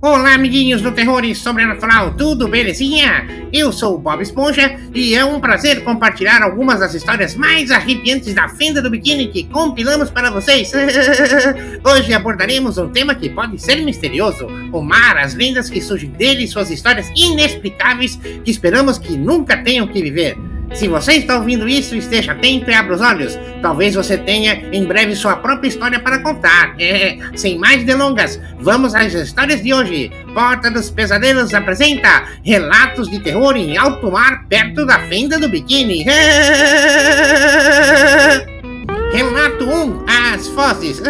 Olá, amiguinhos do terror e sobrenatural, tudo belezinha? Eu sou o Bob Esponja e é um prazer compartilhar algumas das histórias mais arrepiantes da fenda do biquíni que compilamos para vocês. Hoje abordaremos um tema que pode ser misterioso: o mar, as lendas que surgem dele e suas histórias inexplicáveis que esperamos que nunca tenham que viver. Se você está ouvindo isso, esteja atento e abra os olhos. Talvez você tenha em breve sua própria história para contar. Sem mais delongas, vamos às histórias de hoje. Porta dos Pesadelos apresenta relatos de terror em alto mar perto da fenda do biquíni. Relato 1: As Fozes.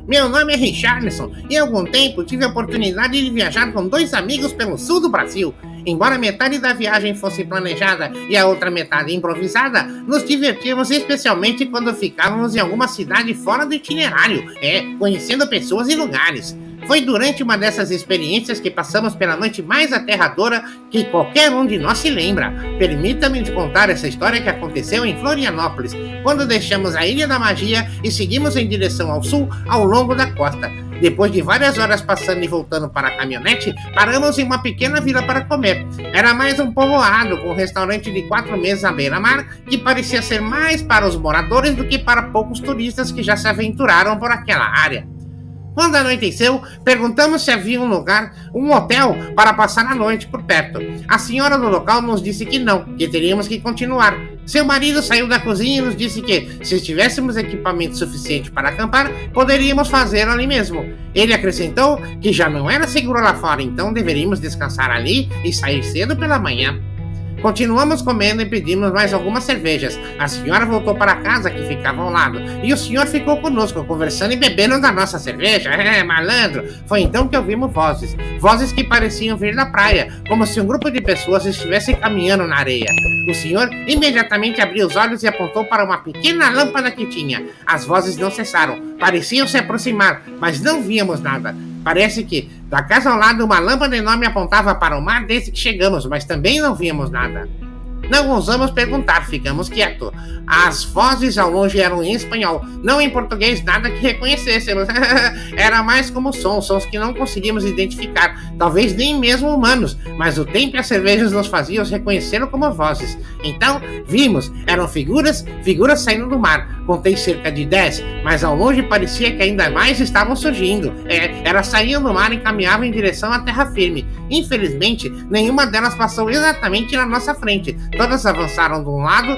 Meu nome é Richarlison e há algum tempo tive a oportunidade de viajar com dois amigos pelo sul do Brasil. Embora metade da viagem fosse planejada e a outra metade improvisada, nos divertíamos especialmente quando ficávamos em alguma cidade fora do itinerário, conhecendo pessoas e lugares. Foi durante uma dessas experiências que passamos pela noite mais aterradora que qualquer um de nós se lembra. Permita-me te contar essa história que aconteceu em Florianópolis, quando deixamos a Ilha da Magia e seguimos em direção ao sul ao longo da costa. Depois de várias horas passando e voltando para a caminhonete, paramos em uma pequena vila para comer. Era mais um povoado, com um restaurante de 4 mesas à beira-mar, que parecia ser mais para os moradores do que para poucos turistas que já se aventuraram por aquela área. Quando anoiteceu, perguntamos se havia um lugar, um hotel, para passar a noite por perto. A senhora do local nos disse que não, que teríamos que continuar. Seu marido saiu da cozinha e nos disse que, se tivéssemos equipamento suficiente para acampar, poderíamos fazê-lo ali mesmo. Ele acrescentou que já não era seguro lá fora, então deveríamos descansar ali e sair cedo pela manhã. Continuamos comendo e pedimos mais algumas cervejas. A senhora voltou para a casa que ficava ao lado e o senhor ficou conosco, conversando e bebendo da nossa cerveja. Malandro! Foi então que ouvimos vozes. Vozes que pareciam vir da praia, como se um grupo de pessoas estivesse caminhando na areia. O senhor imediatamente abriu os olhos e apontou para uma pequena lâmpada que tinha. As vozes não cessaram, pareciam se aproximar, mas não víamos nada. Parece que, da casa ao lado, uma lâmpada enorme apontava para o mar desde que chegamos, mas também não víamos nada. Não ousamos perguntar, ficamos quietos. As vozes ao longe eram em espanhol, não em português, nada que reconhecêssemos. Era mais como sons que não conseguimos identificar, talvez nem mesmo humanos, mas o tempo e as cervejas nos faziam reconhecer como vozes. Então, vimos, eram figuras saindo do mar. Contei cerca de 10, mas ao longe parecia que ainda mais estavam surgindo. Elas saíam do mar e caminhavam em direção à terra firme. Infelizmente, nenhuma delas passou exatamente na nossa frente. Todas avançaram de um lado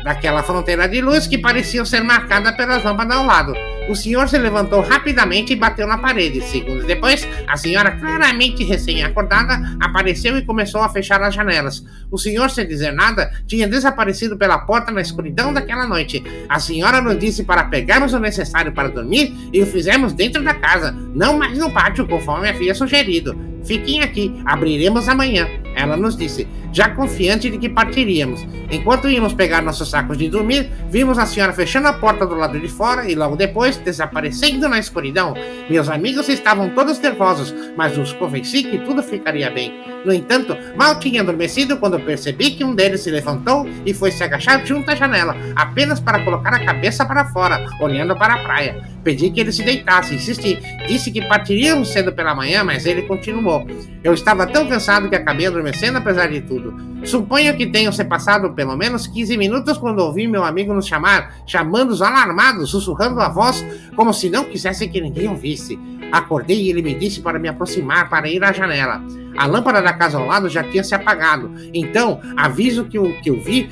daquela fronteira de luz que parecia ser marcada pelas lâmpadas ao lado. O senhor se levantou rapidamente e bateu na parede. Segundos depois, a senhora, claramente recém-acordada, apareceu e começou a fechar as janelas. O senhor, sem dizer nada, tinha desaparecido pela porta na escuridão daquela noite. A senhora nos disse para pegarmos o necessário para dormir e o fizemos dentro da casa, não mais no pátio, conforme havia sugerido. Fiquem aqui, abriremos amanhã, ela nos disse, já confiante de que partiríamos. Enquanto íamos pegar nossos sacos de dormir, vimos a senhora fechando a porta do lado de fora e logo depois desaparecendo na escuridão. Meus amigos estavam todos nervosos, mas os convenci que tudo ficaria bem. No entanto, mal tinha adormecido quando percebi que um deles se levantou e foi se agachar junto à janela, apenas para colocar a cabeça para fora, olhando para a praia. Pedi que ele se deitasse, insisti. Disse que partiríamos cedo pela manhã, mas ele continuou. Eu estava tão cansado que acabei adormecendo apesar de tudo. Suponho que tenham se passado pelo menos 15 minutos quando ouvi meu amigo nos chamar, chamando-os alarmados, sussurrando a voz, como se não quisesse que ninguém ouvisse. Acordei e ele me disse para me aproximar, para ir à janela. A lâmpada da casa ao lado já tinha se apagado. Então, aviso que eu vi,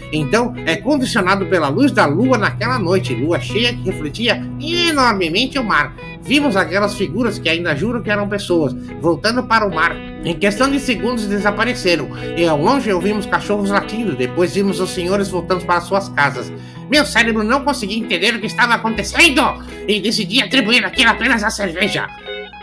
é condicionado pela luz da lua naquela noite, lua cheia que refletia enormemente o mar. Vimos aquelas figuras que ainda juro que eram pessoas, voltando para o mar. Em questão de segundos desapareceram, e ao longe ouvimos cachorros latindo, depois vimos os senhores voltando para suas casas. Meu cérebro não conseguia entender o que estava acontecendo, e decidi atribuir aquilo apenas à cerveja.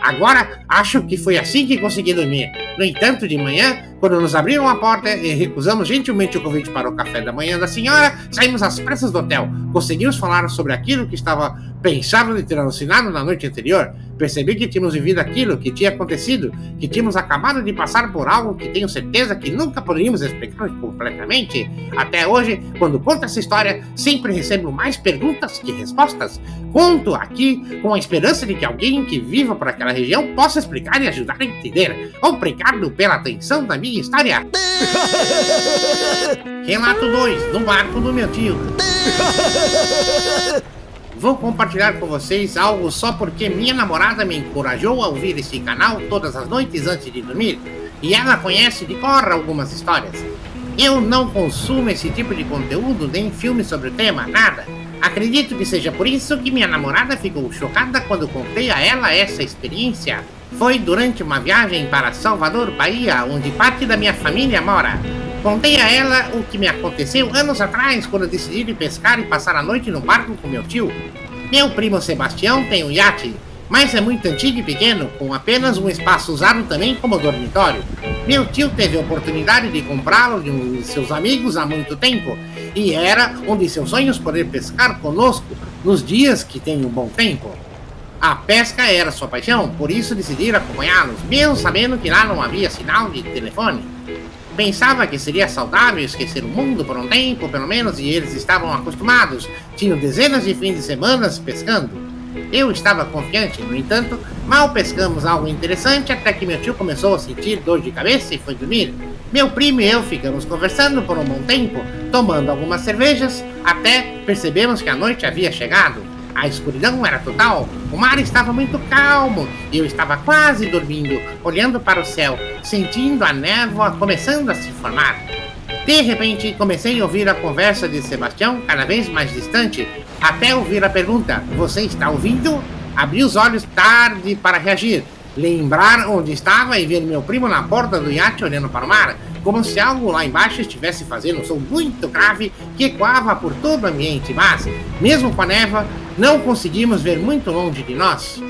Agora, acho que foi assim que consegui dormir. No entanto, de manhã, Quando nos abriram a porta e recusamos gentilmente o convite para o café da manhã da senhora, saímos às pressas do hotel. Conseguimos falar sobre aquilo que estava pensado de ter alucinado na noite anterior. Percebi que tínhamos vivido aquilo que tinha acontecido, que tínhamos acabado de passar por algo que tenho certeza que nunca poderíamos explicar completamente. Até hoje, quando conto essa história, sempre recebo mais perguntas que respostas. Conto aqui com a esperança de que alguém que viva por aquela região possa explicar e ajudar a entender. Obrigado pela atenção da minha história. Relato 2, no barco do meu tio. Vou compartilhar com vocês algo só porque minha namorada me encorajou a ouvir esse canal todas as noites antes de dormir, e ela conhece de cor algumas histórias. Eu não consumo esse tipo de conteúdo, nem filmes sobre o tema, nada. Acredito que seja por isso que minha namorada ficou chocada quando contei a ela essa experiência. Foi durante uma viagem para Salvador, Bahia, onde parte da minha família mora. Contei a ela o que me aconteceu anos atrás, quando decidi pescar e passar a noite no barco com meu tio. Meu primo Sebastião tem um iate, mas é muito antigo e pequeno, com apenas um espaço usado também como dormitório. Meu tio teve a oportunidade de comprá-lo de um de seus amigos há muito tempo, e era um de seus sonhos poder pescar conosco nos dias que tem um bom tempo. A pesca era sua paixão, por isso decidi acompanhá-los, mesmo sabendo que lá não havia sinal de telefone. Pensava que seria saudável esquecer o mundo por um tempo, pelo menos, e eles estavam acostumados. Tinham dezenas de fins de semana pescando. Eu estava confiante, no entanto, mal pescamos algo interessante até que meu tio começou a sentir dor de cabeça e foi dormir. Meu primo e eu ficamos conversando por um bom tempo, tomando algumas cervejas, até percebemos que a noite havia chegado. A escuridão era total, o mar estava muito calmo e eu estava quase dormindo, olhando para o céu, sentindo a névoa começando a se formar. De repente, comecei a ouvir a conversa de Sebastião cada vez mais distante, até ouvir a pergunta: "Você está ouvindo?" Abri os olhos tarde para reagir, lembrar onde estava e ver meu primo na porta do iate olhando para o mar, como se algo lá embaixo estivesse fazendo um som muito grave que ecoava por todo o ambiente, mas, mesmo com a névoa, não conseguimos ver muito longe de nós.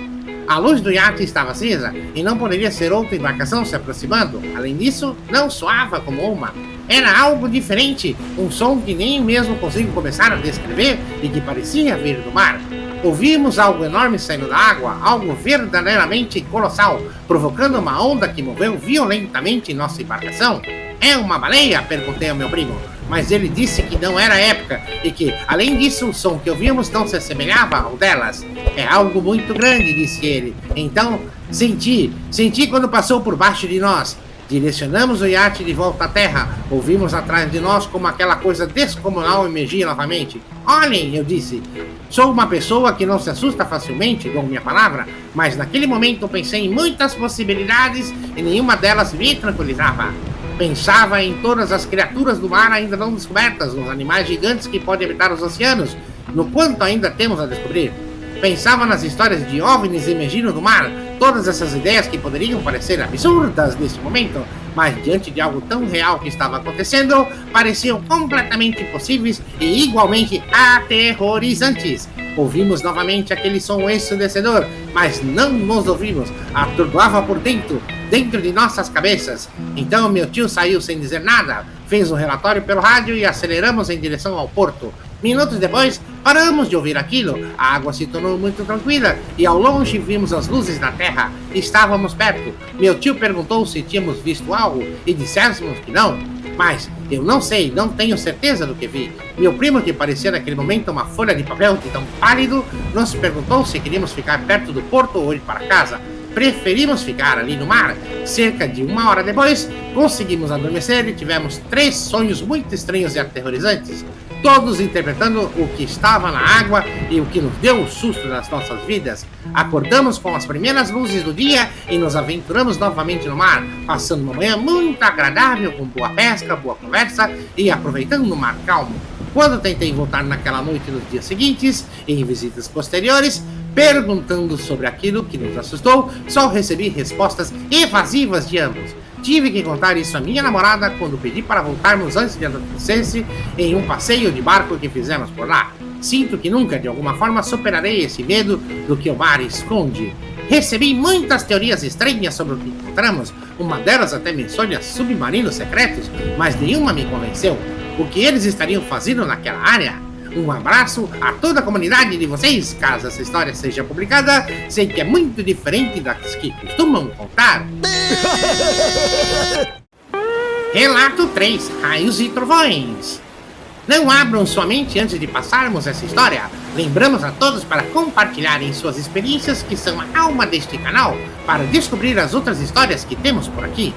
A luz do iate estava acesa e não poderia ser outra embarcação se aproximando. Além disso, não soava como uma. Era algo diferente, um som que nem mesmo consigo começar a descrever e que parecia vir do mar. Ouvimos algo enorme saindo da água, algo verdadeiramente colossal, provocando uma onda que moveu violentamente nossa embarcação. "É uma baleia?" perguntei ao meu primo, mas ele disse que não era época e que, além disso, o som que ouvimos não se assemelhava ao delas. "É algo muito grande", disse ele. Então, senti quando passou por baixo de nós. Direcionamos o iate de volta à terra. Ouvimos atrás de nós como aquela coisa descomunal emergia novamente. "Olhem", eu disse. Sou uma pessoa que não se assusta facilmente, dou minha palavra, mas naquele momento pensei em muitas possibilidades e nenhuma delas me tranquilizava. Pensava em todas as criaturas do mar ainda não descobertas, nos animais gigantes que podem habitar os oceanos, no quanto ainda temos a descobrir. Pensava nas histórias de OVNIs emergindo do mar, todas essas ideias que poderiam parecer absurdas neste momento, mas diante de algo tão real que estava acontecendo, pareciam completamente impossíveis e igualmente aterrorizantes. Ouvimos novamente aquele som ensurdecedor, mas não nos ouvimos, atordoava por dentro de nossas cabeças. Então meu tio saiu sem dizer nada, fez um relatório pelo rádio e aceleramos em direção ao porto. Minutos depois, paramos de ouvir aquilo, a água se tornou muito tranquila e ao longe vimos as luzes da terra. Estávamos perto. Meu tio perguntou se tínhamos visto algo e dissemos que não. Mas eu não sei, não tenho certeza do que vi. Meu primo, que parecia naquele momento uma folha de papel de tão pálido, nos perguntou se queríamos ficar perto do porto ou ir para casa. Preferimos ficar ali no mar. Cerca de 1 hora depois, conseguimos adormecer e tivemos 3 sonhos muito estranhos e aterrorizantes, todos interpretando o que estava na água e o que nos deu o susto das nossas vidas. Acordamos com as primeiras luzes do dia e nos aventuramos novamente no mar, passando uma manhã muito agradável com boa pesca, boa conversa e aproveitando o mar calmo. Quando tentei voltar naquela noite nos dias seguintes, em visitas posteriores, perguntando sobre aquilo que nos assustou, só recebi respostas evasivas de ambos. Tive que contar isso à minha namorada quando pedi para voltarmos antes de anoitecer em um passeio de barco que fizemos por lá. Sinto que nunca, de alguma forma, superarei esse medo do que o mar esconde. Recebi muitas teorias estranhas sobre o que encontramos, uma delas até menciona submarinos secretos, mas nenhuma me convenceu. O que eles estariam fazendo naquela área? Um abraço a toda a comunidade de vocês, caso essa história seja publicada, sei que é muito diferente das que costumam contar. Relato 3, Raios e Trovões. Não abram sua mente antes de passarmos essa história. Lembramos a todos para compartilharem suas experiências, que são a alma deste canal, para descobrir as outras histórias que temos por aqui.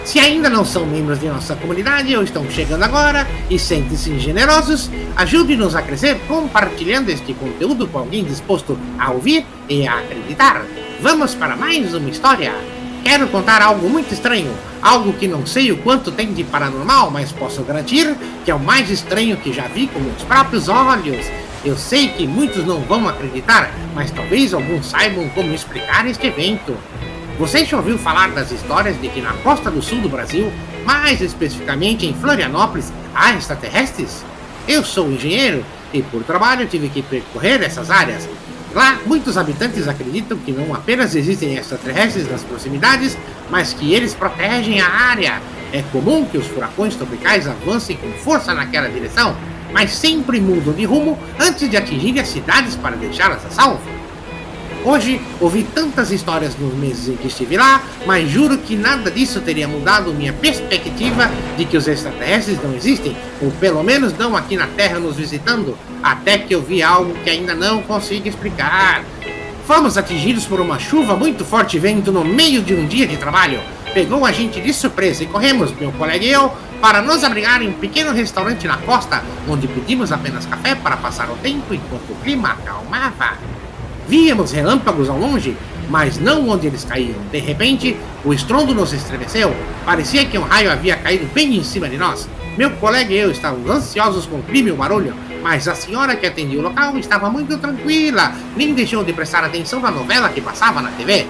Se ainda não são membros de nossa comunidade ou estão chegando agora e sentem-se generosos, ajude-nos a crescer compartilhando este conteúdo com alguém disposto a ouvir e a acreditar. Vamos para mais uma história. Quero contar algo muito estranho, algo que não sei o quanto tem de paranormal, mas posso garantir que é o mais estranho que já vi com meus próprios olhos. Eu sei que muitos não vão acreditar, mas talvez alguns saibam como explicar este evento. Você já ouviu falar das histórias de que na costa do sul do Brasil, mais especificamente em Florianópolis, há extraterrestres? Eu sou engenheiro e por trabalho tive que percorrer essas áreas. Lá, muitos habitantes acreditam que não apenas existem extraterrestres nas proximidades, mas que eles protegem a área. É comum que os furacões tropicais avancem com força naquela direção, mas sempre mudam de rumo antes de atingirem as cidades para deixá-las a salvo. Hoje, ouvi tantas histórias nos meses em que estive lá, mas juro que nada disso teria mudado minha perspectiva de que os extraterrestres não existem, ou pelo menos não aqui na Terra nos visitando, até que eu vi algo que ainda não consigo explicar. Fomos atingidos por uma chuva muito forte e vento no meio de um dia de trabalho. Pegou a gente de surpresa e corremos, meu colega e eu, para nos abrigar em um pequeno restaurante na costa, onde pedimos apenas café para passar o tempo enquanto o clima acalmava. Víamos relâmpagos ao longe, mas não onde eles caíam. De repente, o estrondo nos estremeceu. Parecia que um raio havia caído bem em cima de nós. Meu colega e eu estávamos ansiosos com o clima e o barulho, mas a senhora que atendia o local estava muito tranquila, nem deixou de prestar atenção na novela que passava na TV.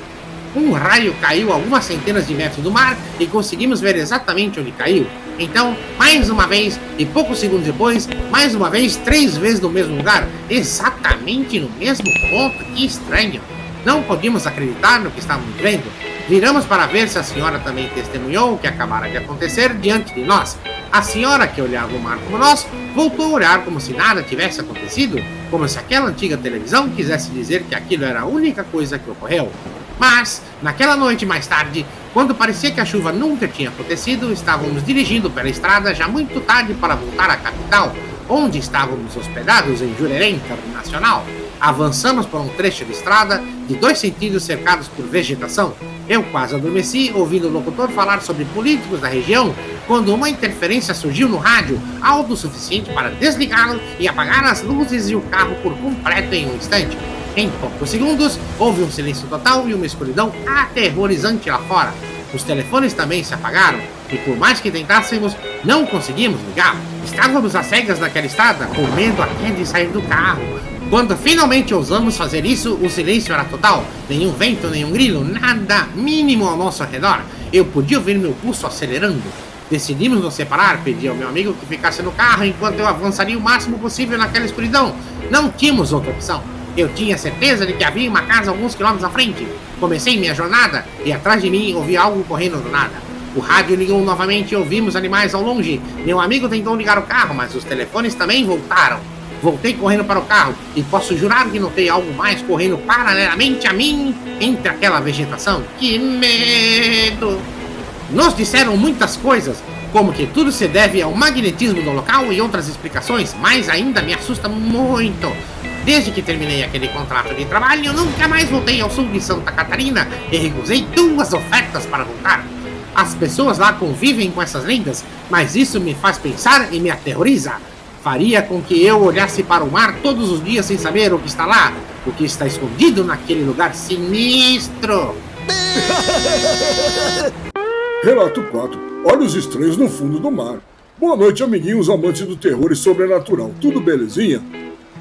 Um raio caiu a algumas centenas de metros do mar e conseguimos ver exatamente onde caiu. Então, mais uma vez, e poucos segundos depois, mais uma vez, 3 vezes no mesmo lugar, exatamente no mesmo ponto. Que estranho! Não podíamos acreditar no que estávamos vendo. Viramos para ver se a senhora também testemunhou o que acabara de acontecer diante de nós. A senhora, que olhava o mar como nós, voltou a olhar como se nada tivesse acontecido, como se aquela antiga televisão quisesse dizer que aquilo era a única coisa que ocorreu. Mas, naquela noite mais tarde, quando parecia que a chuva nunca tinha acontecido, estávamos dirigindo pela estrada já muito tarde para voltar à capital, onde estávamos hospedados em Jurerê Internacional. Avançamos por um trecho de estrada de 2 sentidos cercados por vegetação. Eu quase adormeci ouvindo o locutor falar sobre políticos da região, quando uma interferência surgiu no rádio, alto o suficiente para desligá-lo e apagar as luzes e o carro por completo em um instante. Em poucos segundos, houve um silêncio total e uma escuridão aterrorizante lá fora. Os telefones também se apagaram, e por mais que tentássemos, não conseguimos ligar. Estávamos às cegas naquela estrada, com medo até de sair do carro. Quando finalmente ousamos fazer isso, o silêncio era total. Nenhum vento, nenhum grilo, nada mínimo ao nosso redor. Eu podia ouvir meu pulso acelerando. Decidimos nos separar, pedi ao meu amigo que ficasse no carro enquanto eu avançaria o máximo possível naquela escuridão. Não tínhamos outra opção. Eu tinha certeza de que havia uma casa alguns quilômetros à frente. Comecei minha jornada e atrás de mim ouvi algo correndo do nada. O rádio ligou novamente e ouvimos animais ao longe. Meu amigo tentou ligar o carro, mas os telefones também voltaram. Voltei correndo para o carro e posso jurar que notei algo mais correndo paralelamente a mim entre aquela vegetação. Que medo! Nos disseram muitas coisas, como que tudo se deve ao magnetismo do local e outras explicações, mas ainda me assusta muito. Desde que terminei aquele contrato de trabalho, eu nunca mais voltei ao sul de Santa Catarina e recusei 2 ofertas para voltar. As pessoas lá convivem com essas lendas, mas isso me faz pensar e me aterroriza. Faria com que eu olhasse para o mar todos os dias sem saber o que está lá, o que está escondido naquele lugar sinistro. Relato 4. Olhos estranhos no fundo do mar. Boa noite, amiguinhos amantes do terror e sobrenatural. Tudo belezinha?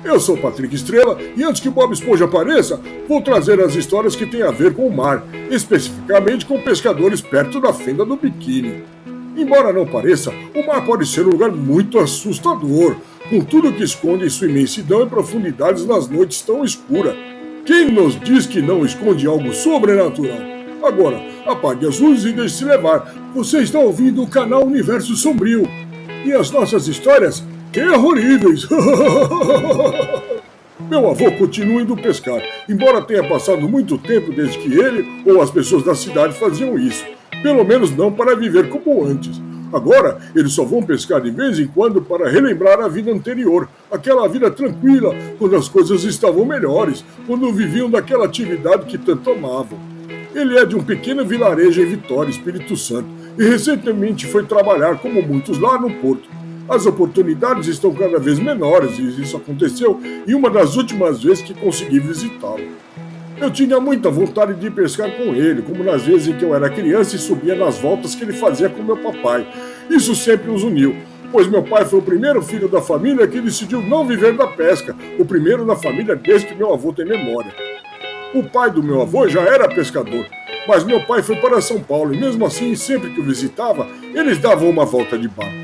Eu sou Patrick Estrela e antes que Bob Esponja apareça, vou trazer as histórias que têm a ver com o mar, especificamente com pescadores perto da fenda do biquíni. Embora não pareça, o mar pode ser um lugar muito assustador, com tudo que esconde em sua imensidão e profundidades nas noites tão escuras. Quem nos diz que não esconde algo sobrenatural? Agora, apague as luzes e deixe-se levar. Você está ouvindo o canal Universo Sombrio. E as nossas histórias terroríveis. Meu avô continua indo pescar, embora tenha passado muito tempo desde que ele ou as pessoas da cidade faziam isso. Pelo menos não para viver como antes. Agora, eles só vão pescar de vez em quando para relembrar a vida anterior, aquela vida tranquila, quando as coisas estavam melhores, quando viviam daquela atividade que tanto amavam. Ele é de um pequeno vilarejo em Vitória, Espírito Santo, e recentemente foi trabalhar como muitos lá no porto. As oportunidades estão cada vez menores e isso aconteceu em uma das últimas vezes que consegui visitá-lo. Eu tinha muita vontade de ir pescar com ele, como nas vezes em que eu era criança e subia nas voltas que ele fazia com meu papai. Isso sempre os uniu, pois meu pai foi o primeiro filho da família que decidiu não viver da pesca, o primeiro da família desde que meu avô tem memória. O pai do meu avô já era pescador, mas meu pai foi para São Paulo e mesmo assim, sempre que o visitava, eles davam uma volta de barco.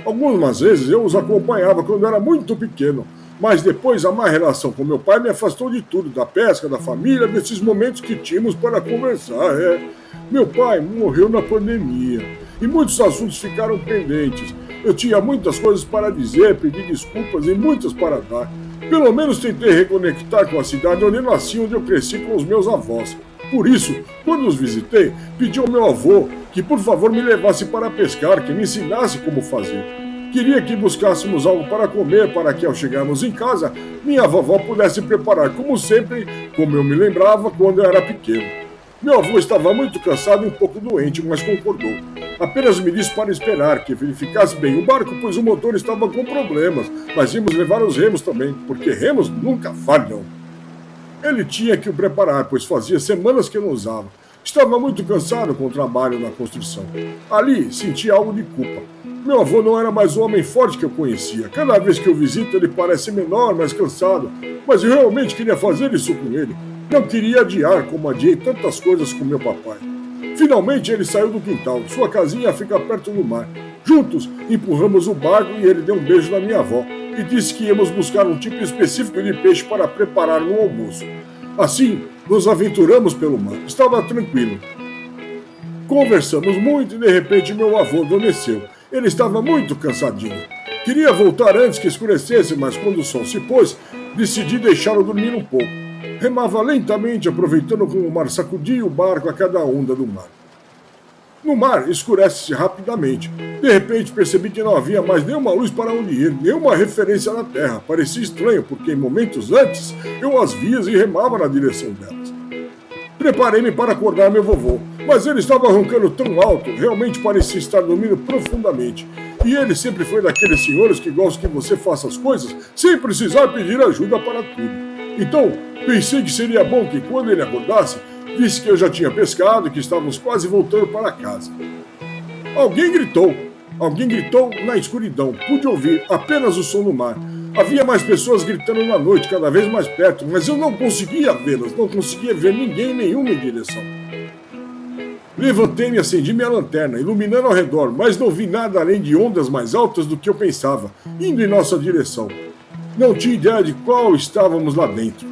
Algumas vezes eu os acompanhava quando era muito pequeno, mas depois a má relação com meu pai me afastou de tudo, da pesca, da família, desses momentos que tínhamos para conversar. Meu pai morreu na pandemia e muitos assuntos ficaram pendentes. Eu tinha muitas coisas para dizer, pedir desculpas e muitas para dar. Pelo menos tentei reconectar com a cidade onde nasci e onde eu cresci com os meus avós. Por isso, quando os visitei, pedi ao meu avô que por favor me levasse para pescar, que me ensinasse como fazer. Queria que buscássemos algo para comer, para que ao chegarmos em casa, minha vovó pudesse preparar como sempre, como eu me lembrava quando eu era pequeno. Meu avô estava muito cansado e um pouco doente, mas concordou. Apenas me disse para esperar, que verificasse bem o barco, pois o motor estava com problemas, mas íamos levar os remos também, porque remos nunca falham. Ele tinha que o preparar, pois fazia semanas que eu não usava. Estava muito cansado com o trabalho na construção. Ali, sentia algo de culpa. Meu avô não era mais o homem forte que eu conhecia. Cada vez que eu visito, ele parece menor, mais cansado. Mas eu realmente queria fazer isso com ele. Não queria adiar, como adiei tantas coisas com meu papai. Finalmente, ele saiu do quintal. Sua casinha fica perto do mar. Juntos, empurramos o barco e ele deu um beijo na minha avó e disse que íamos buscar um tipo específico de peixe para preparar no almoço. Assim, nos aventuramos pelo mar. Estava tranquilo. Conversamos muito e de repente meu avô adormeceu. Ele estava muito cansadinho. Queria voltar antes que escurecesse, mas quando o sol se pôs, decidi deixá-lo dormir um pouco. Remava lentamente, aproveitando como o mar sacudia o barco a cada onda do mar. No mar, escurece-se rapidamente. De repente, percebi que não havia mais nenhuma luz para onde ir, nenhuma referência na terra. Parecia estranho, porque em momentos antes, eu as via e remava na direção delas. Preparei-me para acordar meu vovô, mas ele estava roncando tão alto, realmente parecia estar dormindo profundamente. E ele sempre foi daqueles senhores que gostam que você faça as coisas sem precisar pedir ajuda para tudo. Então, pensei que seria bom que quando ele acordasse, disse que eu já tinha pescado e que estávamos quase voltando para casa. Alguém gritou na escuridão. Pude ouvir apenas o som do mar. Havia mais pessoas gritando na noite, cada vez mais perto, mas eu não conseguia vê-las, não conseguia ver ninguém em nenhuma direção. Levantei-me e acendi minha lanterna, iluminando ao redor, mas não vi nada além de ondas mais altas do que eu pensava, indo em nossa direção. Não tinha ideia de qual estávamos lá dentro.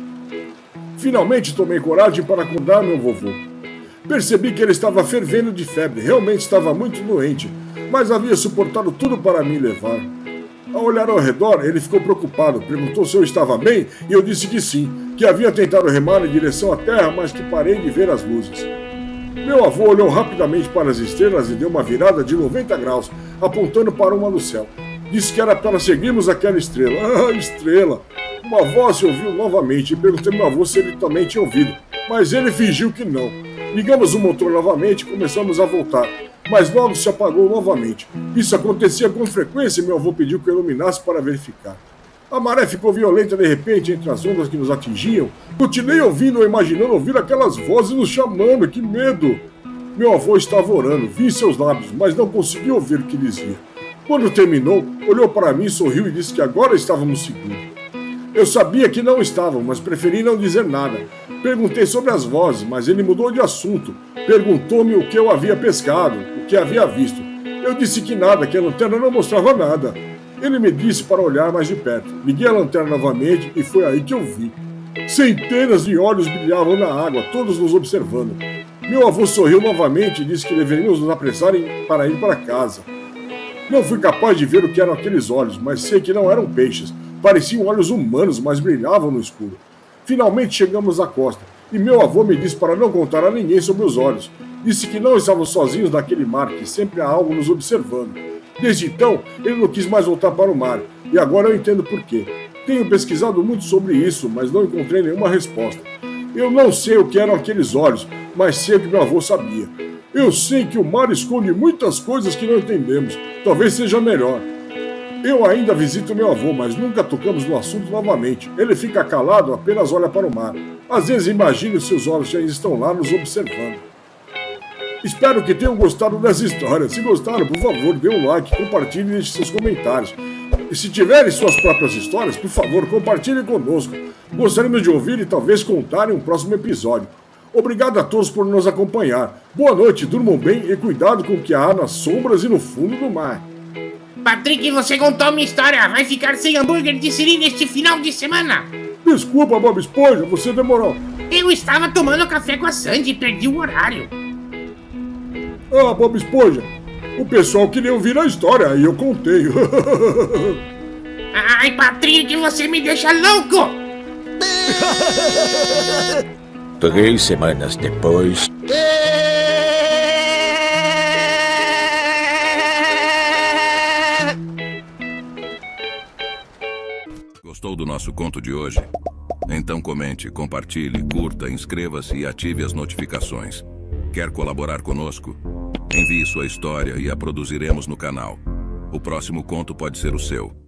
Finalmente tomei coragem para acordar meu vovô. Percebi que ele estava fervendo de febre, realmente estava muito doente, mas havia suportado tudo para me levar. Ao olhar ao redor, ele ficou preocupado, perguntou se eu estava bem e eu disse que sim, que havia tentado remar em direção à terra, mas que parei de ver as luzes. Meu avô olhou rapidamente para as estrelas e deu uma virada de 90 graus, apontando para uma no céu. Disse que era para seguirmos aquela estrela. Ah, estrela! Uma voz se ouviu novamente e perguntei ao meu avô se ele também tinha ouvido, mas ele fingiu que não. Ligamos o motor novamente e começamos a voltar, mas logo se apagou novamente. Isso acontecia com frequência e meu avô pediu que eu iluminasse para verificar. A maré ficou violenta de repente entre as ondas que nos atingiam. Continuei ouvindo ou imaginando ouvir aquelas vozes nos chamando. Que medo! Meu avô estava orando, vi seus lábios, mas não consegui ouvir o que dizia. Quando terminou, olhou para mim, sorriu e disse que agora estávamos seguros. Eu sabia que não estavam, mas preferi não dizer nada. Perguntei sobre as vozes, mas ele mudou de assunto. Perguntou-me o que eu havia pescado, o que havia visto. Eu disse que nada, que a lanterna não mostrava nada. Ele me disse para olhar mais de perto. Liguei a lanterna novamente e foi aí que eu vi. Centenas de olhos brilhavam na água, todos nos observando. Meu avô sorriu novamente e disse que deveríamos nos apressar para ir para casa. Não fui capaz de ver o que eram aqueles olhos, mas sei que não eram peixes. Pareciam olhos humanos, mas brilhavam no escuro. Finalmente chegamos à costa, e meu avô me disse para não contar a ninguém sobre os olhos. Disse que não estávamos sozinhos naquele mar, que sempre há algo nos observando. Desde então, ele não quis mais voltar para o mar, e agora eu entendo por quê. Tenho pesquisado muito sobre isso, mas não encontrei nenhuma resposta. Eu não sei o que eram aqueles olhos, mas sei o que meu avô sabia. Eu sei que o mar esconde muitas coisas que não entendemos. Talvez seja melhor. Eu ainda visito meu avô, mas nunca tocamos no assunto novamente. Ele fica calado, apenas olha para o mar. Às vezes imagino seus olhos já estão lá nos observando. Espero que tenham gostado dessa história. Se gostaram, por favor, dê um like, compartilhe e deixe seus comentários. E se tiverem suas próprias histórias, por favor, compartilhem conosco. Gostaríamos de ouvir e talvez contar em um próximo episódio. Obrigado a todos por nos acompanhar. Boa noite, durmam bem e cuidado com o que há nas sombras e no fundo do mar. Patrick, você contou minha história. Vai ficar sem hambúrguer de siri neste final de semana. Desculpa, Bob Esponja, você demorou. Eu estava tomando café com a Sandy e perdi o horário. Ah, Bob Esponja, o pessoal queria ouvir a história e eu contei. Ai, Patrick, você me deixa louco. 3 semanas depois... Gostou do nosso conto de hoje? Então comente, compartilhe, curta, inscreva-se e ative as notificações. Quer colaborar conosco? Envie sua história e a produziremos no canal. O próximo conto pode ser o seu.